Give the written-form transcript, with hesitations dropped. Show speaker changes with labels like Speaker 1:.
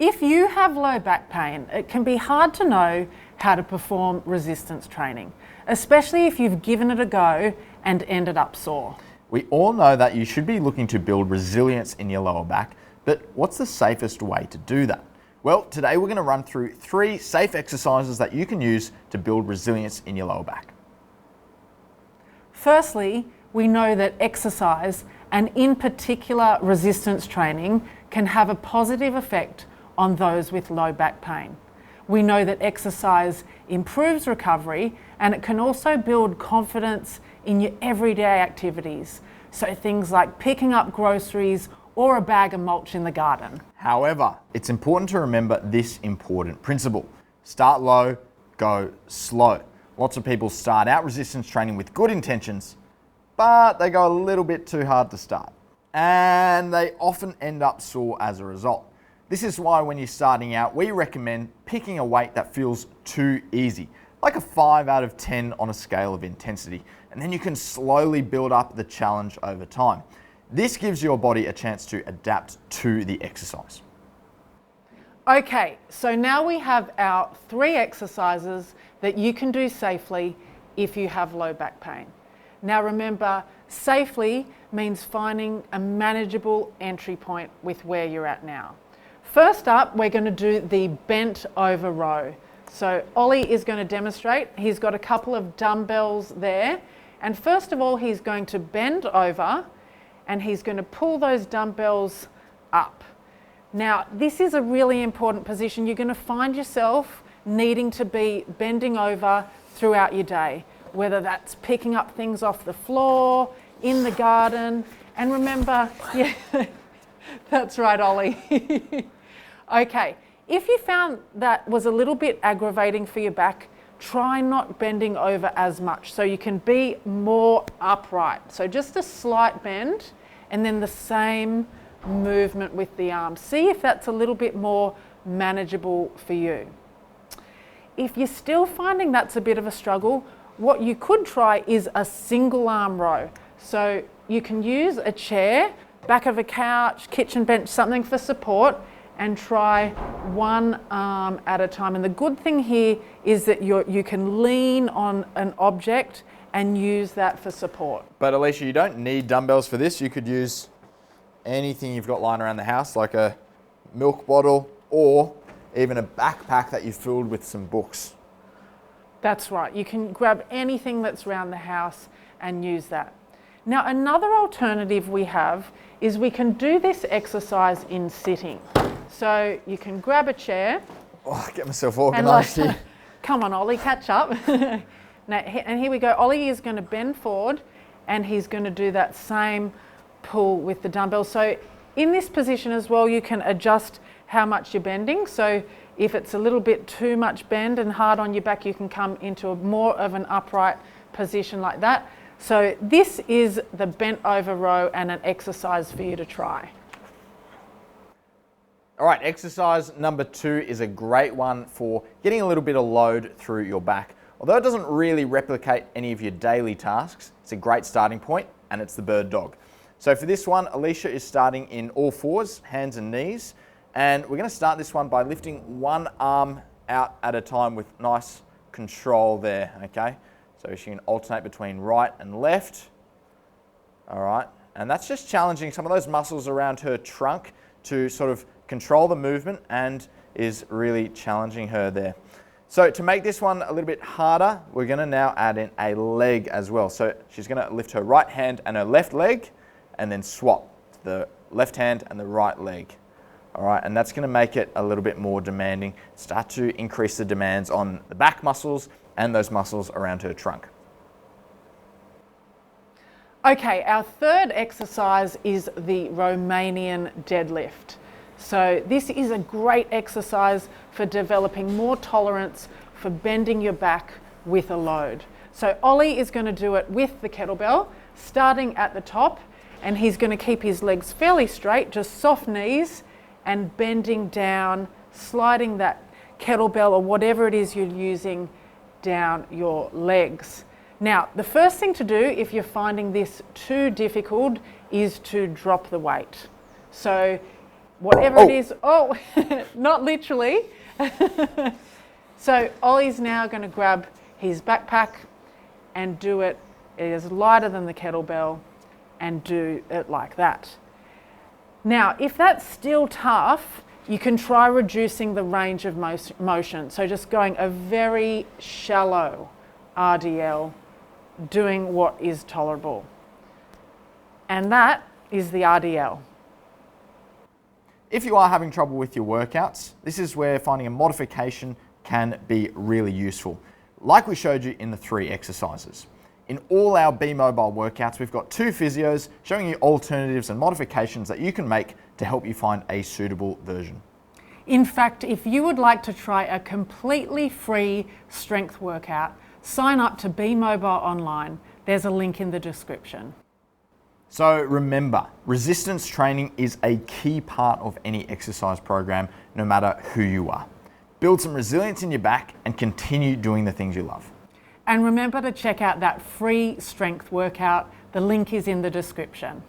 Speaker 1: If you have low back pain, it can be hard to know how to perform resistance training, especially if you've given it a go and ended up sore.
Speaker 2: We all know that you should be looking to build resilience in your lower back, but what's the safest way to do that? Well, today we're going to run through 3 safe exercises that you can use to build resilience in your lower back.
Speaker 1: Firstly, we know that exercise, and in particular resistance training, can have a positive effect on those with low back pain. We know that exercise improves recovery, and it can also build confidence in your everyday activities. So things like picking up groceries or a bag of mulch in the garden.
Speaker 2: However, it's important to remember this important principle. Start low, go slow. Lots of people start out resistance training with good intentions, but they go a little bit too hard to start. And they often end up sore as a result. This is why when you're starting out, we recommend picking a weight that feels too easy, like a 5 out of 10 on a scale of intensity. And then you can slowly build up the challenge over time. This gives your body a chance to adapt to the exercise.
Speaker 1: Okay, so now we have our 3 exercises that you can do safely if you have low back pain. Now remember, safely means finding a manageable entry point with where you're at now. First up, we're going to do the bent over row. So Ollie is going to demonstrate. He's got a couple of dumbbells there. And first of all, he's going to bend over and he's going to pull those dumbbells up. Now, this is a really important position. You're going to find yourself needing to be bending over throughout your day, whether that's picking up things off the floor, in the garden. And remember, yeah, that's right, Ollie. Okay, if you found that was a little bit aggravating for your back, try not bending over as much so you can be more upright. So just a slight bend and then the same movement with the arm. See if that's a little bit more manageable for you. If you're still finding that's a bit of a struggle, what you could try is a single arm row. So you can use a chair, back of a couch, kitchen bench, something for support, and try one arm at a time. And the good thing here is that you can lean on an object and use that for support.
Speaker 2: But Alicia, you don't need dumbbells for this. You could use anything you've got lying around the house, like a milk bottle or even a backpack that you've filled with some books.
Speaker 1: That's right. You can grab anything that's around the house and use that. Now, another alternative we have is we can do this exercise in sitting. So you can grab a chair.
Speaker 2: Oh, get myself organised here.
Speaker 1: Come on, Ollie, catch up. Now, and here we go. Ollie is going to bend forward and he's going to do that same pull with the dumbbell. So in this position as well, you can adjust how much you're bending. So if it's a little bit too much bend and hard on your back, you can come into a more of an upright position like that. So this is the bent over row and an exercise for you to try.
Speaker 2: All right, exercise number 2 is a great one for getting a little bit of load through your back. Although it doesn't really replicate any of your daily tasks, it's a great starting point, and it's the bird dog. So for this one, Alicia is starting in all fours, hands and knees, and we're going to start this one by lifting one arm out at a time with nice control there, okay? So she can alternate between right and left. All right, and that's just challenging some of those muscles around her trunk to sort of control the movement and is really challenging her there. So to make this one a little bit harder, we're going to now add in a leg as well. So she's going to lift her right hand and her left leg and then swap the left hand and the right leg. All right, and that's going to make it a little bit more demanding. Start to increase the demands on the back muscles and those muscles around her trunk.
Speaker 1: Okay, our third exercise is the Romanian deadlift. So this is a great exercise for developing more tolerance for bending your back with a load. So Ollie is going to do it with the kettlebell, starting at the top, and he's going to keep his legs fairly straight, just soft knees, and bending down, sliding that kettlebell or whatever it is you're using down your legs. Now, the first thing to do if you're finding this too difficult is to drop the weight. So whatever it is. Oh, not literally. So Ollie's now going to grab his backpack and do it. It is lighter than the kettlebell and do it like that. Now, if that's still tough, you can try reducing the range of motion. So just going a very shallow RDL, doing what is tolerable. And that is the RDL.
Speaker 2: If you are having trouble with your workouts, this is where finding a modification can be really useful. Like we showed you in the 3 exercises. In all our Be Mobile workouts, we've got 2 physios showing you alternatives and modifications that you can make to help you find a suitable version.
Speaker 1: In fact, if you would like to try a completely free strength workout, sign up to Be Mobile online. There's a link in the description.
Speaker 2: So remember, resistance training is a key part of any exercise program, no matter who you are. Build some resilience in your back and continue doing the things you love.
Speaker 1: And remember to check out that free strength workout. The link is in the description.